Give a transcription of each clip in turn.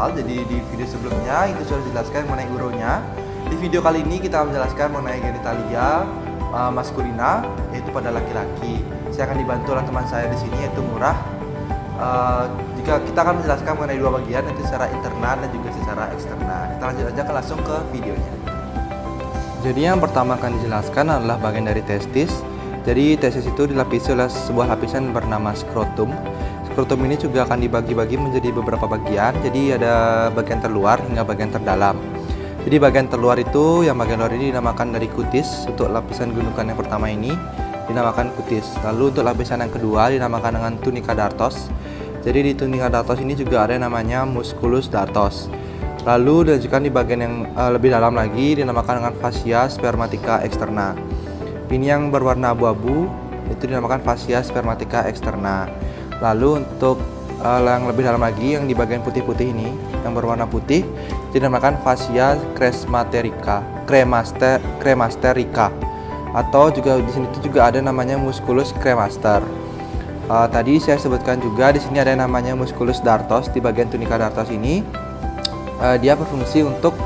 awal. Jadi di video sebelumnya itu sudah dijelaskan mengenai uronya. Di video kali ini kita menjelaskan mengenai genitalia maskulina, yaitu pada laki-laki. Saya akan dibantu oleh teman saya di sini, yaitu Murah. Jika kita akan menjelaskan mengenai dua bagian, yaitu secara internal dan juga secara eksternal. Kita lanjut aja langsung ke videonya. Jadi yang pertama akan dijelaskan adalah bagian dari testis. Jadi testis itu dilapisi oleh sebuah lapisan bernama skrotum. Skrotum ini juga akan dibagi-bagi menjadi beberapa bagian. Jadi ada bagian terluar hingga bagian terdalam. Jadi bagian terluar itu, yang bagian luar ini dinamakan dari kutis. Untuk lapisan gundukan yang pertama ini dinamakan kutis. Lalu untuk lapisan yang kedua dinamakan dengan tunica dartos. Jadi di tunica dartos ini juga ada yang namanya musculus dartos. Lalu dilanjutkan di bagian yang lebih dalam lagi dinamakan dengan fascia spermatica externa. Ini yang berwarna abu-abu itu dinamakan fascia spermatica externa. Lalu untuk yang lebih dalam lagi yang di bagian putih-putih ini yang berwarna putih dinamakan fascia cremasterika, atau juga di sini juga ada namanya musculus cremaster. Tadi saya sebutkan juga di sini ada yang namanya musculus dartos. Di bagian tunica dartos ini dia berfungsi untuk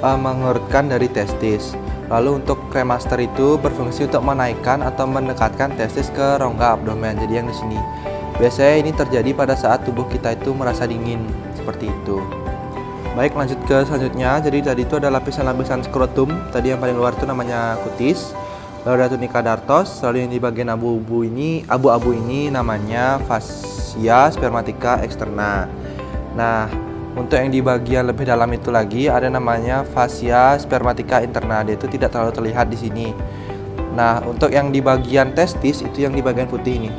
mengerutkan dari testis. Lalu untuk cremaster itu berfungsi untuk menaikkan atau mendekatkan testis ke rongga abdomen. Jadi yang di sini biasanya ini terjadi pada saat tubuh kita itu merasa dingin, seperti itu. Baik, lanjut ke selanjutnya. Jadi tadi itu ada lapisan-lapisan skrotum. Tadi yang paling luar itu namanya kutis. Lalu ada tunica dartos. Lalu yang di bagian abu-abu ini namanya fascia spermatica externa. Nah, untuk yang di bagian lebih dalam itu lagi ada namanya fascia spermatica interna. Dia itu tidak terlalu terlihat di sini. Nah, untuk yang di bagian testis itu yang di bagian putih ini.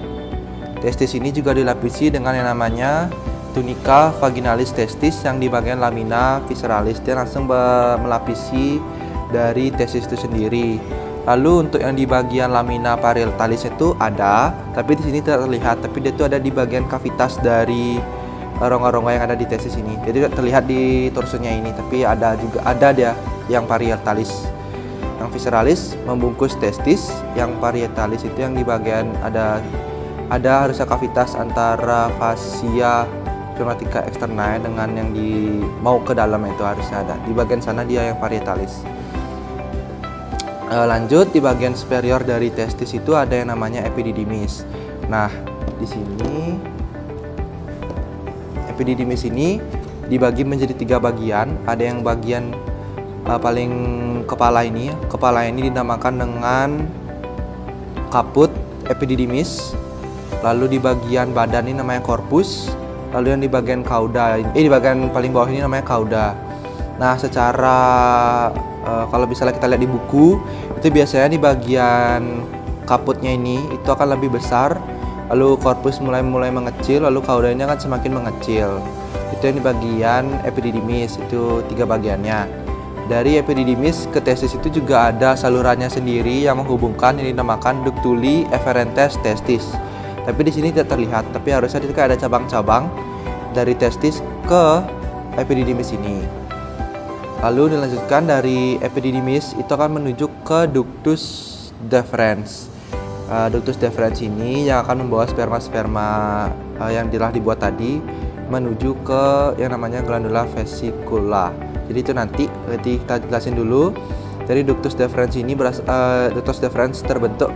Testis ini juga dilapisi dengan yang namanya tunica vaginalis testis yang di bagian lamina visceralis. Dia langsung melapisi dari testis itu sendiri. Lalu untuk yang di bagian lamina parietalis itu ada, tapi di sini tidak terlihat. Tapi dia itu ada di bagian kavitas dari rongga-rongga yang ada di testis ini. Jadi tidak terlihat di torsonya ini, tapi ada dia yang parietalis. Yang visceralis membungkus testis, yang parietalis itu yang di bagian ada harusnya kavitas antara fascia spermatica externa dengan yang mau ke dalam itu harusnya ada. Di bagian sana dia yang parietalis. Lanjut di bagian superior dari testis itu ada yang namanya epididymis. Nah, di sini epididymis ini dibagi menjadi 3 bagian. Ada yang bagian paling kepala ini. Kepala ini dinamakan dengan kaput epididymis. Lalu di bagian badan ini namanya korpus. Lalu yang di bagian di bagian paling bawah ini namanya cauda. Nah, secara kalau misalnya kita lihat di buku, itu biasanya di bagian kaputnya ini itu akan lebih besar. Lalu korpus mulai mengecil, lalu caudanya akan semakin mengecil. Itu yang di bagian epididymis, itu 3 bagiannya. Dari epididymis ke testis itu juga ada salurannya sendiri yang menghubungkan, yang dinamakan ductuli efferentes testis. Tapi di sini tidak terlihat, tapi harusnya itu ada cabang-cabang dari testis ke epididymis ini. Lalu dilanjutkan dari epididymis itu akan menuju ke ductus deferens. Ductus deferens ini yang akan membawa sperma-sperma yang telah dibuat tadi menuju ke yang namanya glandula vesicula. Jadi itu nanti kita jelasin dulu. Dari ductus deferens ini ductus deferens terbentuk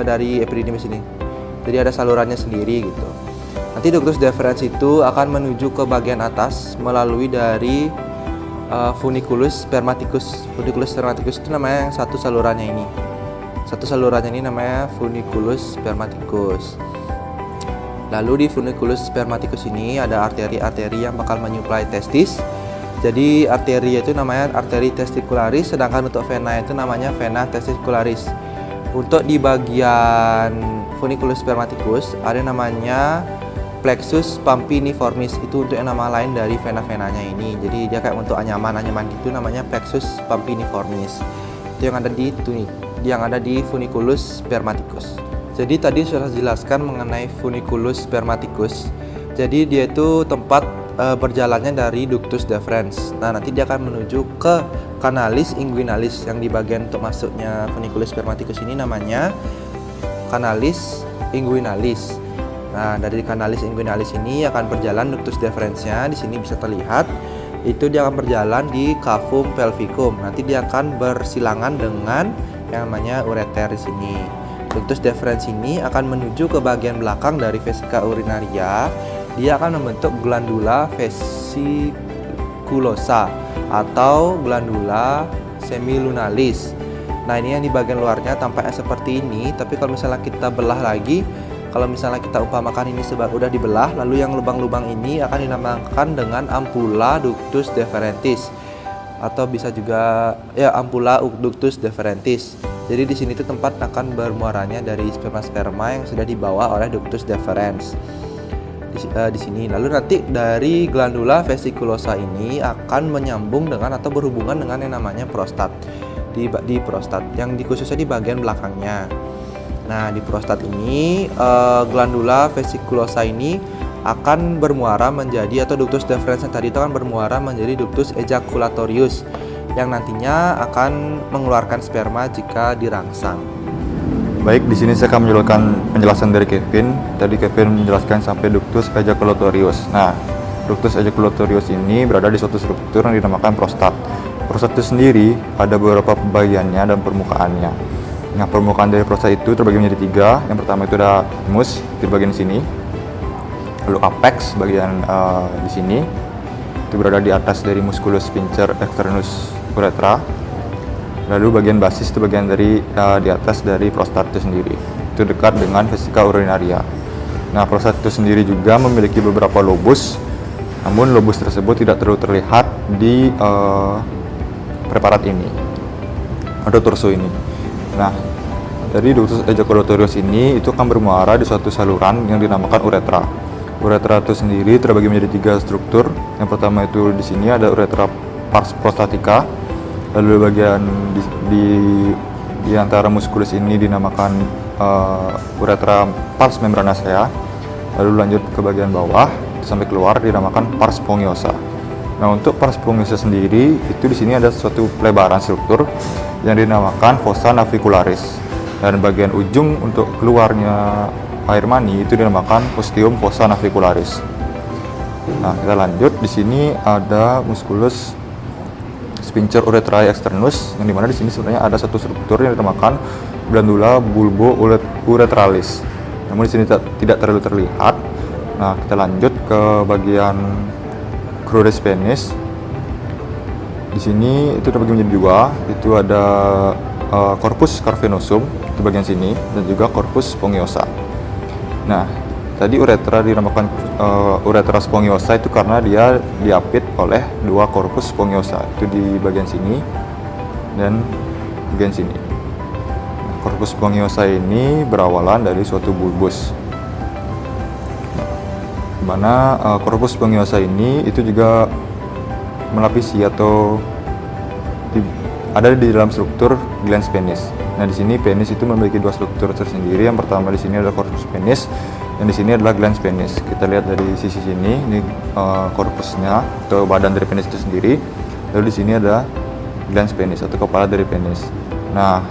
dari epididymis ini. Jadi ada salurannya sendiri gitu. Nanti ductus deferens itu akan menuju ke bagian atas melalui dari funiculus spermaticus. Funiculus spermaticus itu namanya yang satu salurannya ini. Satu salurannya ini namanya funiculus spermaticus. Lalu di funiculus spermaticus ini ada arteri-arteri yang bakal menyuplai testis. Jadi arteri itu namanya arteri testicularis, sedangkan untuk vena itu namanya vena testicularis. Untuk di bagian funiculus spermaticus ada namanya plexus pampiniformis. Itu untuk yang nama lain dari vena-venanya ini. Jadi dia kayak bentuk anyaman gitu, namanya plexus pampiniformis. Itu yang ada di funiculus spermaticus. Jadi tadi sudah dijelaskan mengenai funiculus spermaticus. Jadi dia itu tempat berjalannya dari ductus deferens. Nah, nanti dia akan menuju ke canalis inguinalis yang di bagian untuk masuknya funiculus spermaticus ini namanya canalis inguinalis. Nah, dari canalis inguinalis ini akan berjalan ductus deferensnya. Di sini bisa terlihat itu dia akan berjalan di cavum pelvicum. Nanti dia akan bersilangan dengan yang namanya ureter di sini. Ductus deferens ini akan menuju ke bagian belakang dari vesika urinaria. Dia akan membentuk glandula vesiculosa atau glandula semilunalis. Nah, ini yang di bagian luarnya tampaknya seperti ini, tapi kalau misalnya kita belah lagi, kalau misalnya kita umpamakan ini udah dibelah, lalu yang lubang-lubang ini akan dinamakan dengan ampula ductus deferentis, atau bisa juga ya ampula ductus deferentis. Jadi di sini tuh tempat akan bermuaranya dari sperma-sperma yang sudah dibawa oleh ductus deferens di sini. Lalu nanti dari glandula vesiculosa ini akan menyambung dengan atau berhubungan dengan yang namanya prostat. Di prostat yang khususnya di bagian belakangnya. Nah, di prostat ini glandula vesiculosa ini akan bermuara menjadi, atau ductus deferens yang tadi itu akan bermuara menjadi ductus ejaculatorius yang nantinya akan mengeluarkan sperma jika dirangsang. Baik, di sini saya akan menjelaskan penjelasan dari Kevin. Tadi Kevin menjelaskan sampai ductus ejaculatorius. Nah, ductus ejaculatorius ini berada di suatu struktur yang dinamakan prostat. Prostat itu sendiri ada beberapa pembagiannya dan permukaannya. Nah, permukaan dari prostat itu terbagi menjadi 3. Yang pertama itu ada thymus di bagian sini, lalu apex bagian di sini itu berada di atas dari musculus sphincter externus uretra, lalu bagian basis itu bagian dari di atas dari prostat itu sendiri, itu dekat dengan vesika urinaria. Nah, prostat itu sendiri juga memiliki beberapa lobus, namun lobus tersebut tidak terlalu terlihat di preparat ini atau torso ini. Nah, dari ductus ejaculatorius ini itu akan bermuara di suatu saluran yang dinamakan uretra. Uretra itu sendiri terbagi menjadi 3 struktur. Yang pertama itu di sini ada uretra pars prostatica, lalu bagian di antara musculus ini dinamakan uretra pars membranacea, lalu lanjut ke bagian bawah sampai keluar dinamakan pars spongiosa. Nah, untuk pars spongiosa sendiri itu di sini ada suatu pelebaran struktur yang dinamakan fossa navicularis, dan bagian ujung untuk keluarnya air mani itu dinamakan ostium fossa navicularis. Nah, kita lanjut. Di sini ada musculus sphincter uretrae externus, yang dimana di sini sebenarnya ada satu struktur yang dinamakan glandula bulbo uretralis. Namun di sini tidak terlalu terlihat. Nah, kita lanjut ke bagian crures penis. Di sini itu terbagi menjadi 2. Itu ada corpus cavernosum di bagian sini dan juga corpus spongiosa. Nah, tadi uretra dinamakan uretra spongiosa itu karena dia diapit oleh 2 corpus spongiosa, itu di bagian sini dan bagian sini. Nah, corpus spongiosa ini berawalan dari suatu bulbus, di mana corpus spongiosa ini itu juga melapisi atau ada di dalam struktur glans penis. Nah, di sini penis itu memiliki 2 struktur tersendiri. Yang pertama di sini adalah corpus penis, dan di sini adalah glans penis. Kita lihat dari sisi sini, ini korpusnya atau badan dari penis itu sendiri. Lalu di sini ada glans penis atau kepala dari penis. Nah,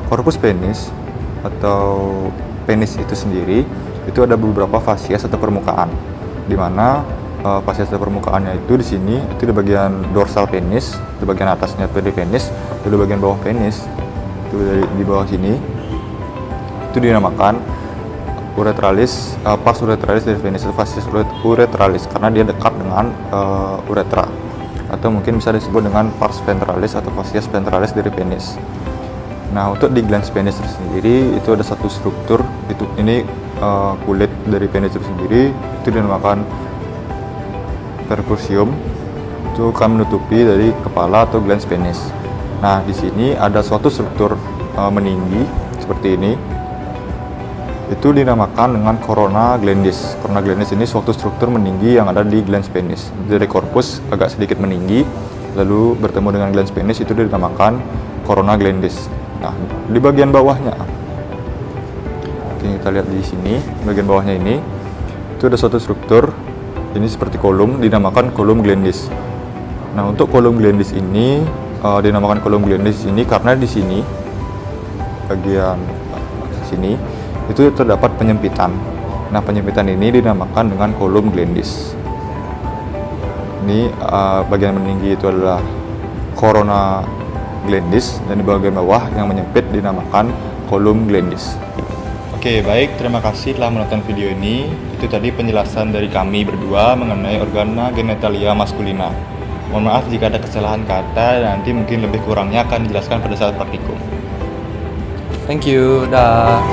korpus penis atau penis itu sendiri itu ada beberapa fasies atau permukaan, di mana fasies atau permukaannya itu di sini itu di bagian dorsal penis, di bagian atasnya itu di penis, di bagian bawah penis itu di bawah sini itu dinamakan uretralis, pars uretralis dari penis, fasies uretralis karena dia dekat dengan uretra, atau mungkin bisa disebut dengan pars ventralis atau fasies ventralis dari penis. Nah, untuk di glans penis sendiri itu ada satu struktur, ini kulit dari penis itu sendiri itu dinamakan percusium, itu akan menutupi dari kepala atau glans penis. Nah, di sini ada suatu struktur meninggi seperti ini, itu dinamakan dengan corona glandis. Corona glandis ini suatu struktur meninggi yang ada di glans penis. Dari korpus agak sedikit meninggi, lalu bertemu dengan glans penis, itu dinamakan corona glandis. Nah, di bagian bawahnya, oke, kita lihat di sini, bagian bawahnya ini, itu ada suatu struktur, ini seperti kolom, dinamakan kolom glandis. Nah, untuk kolom glandis ini, dinamakan kolom glandis ini karena di sini, bagian sini, itu terdapat penyempitan. Nah, penyempitan ini dinamakan dengan kolom glandis. ini bagian meninggi itu adalah corona glandis, dan di bagian bawah yang menyempit dinamakan column glandis. Oke, baik, terima kasih telah menonton video ini. Itu tadi penjelasan dari kami berdua mengenai organa genitalia maskulina. Mohon maaf jika ada kesalahan kata, dan nanti mungkin lebih kurangnya akan dijelaskan pada saat praktikum. Thank you. Dah.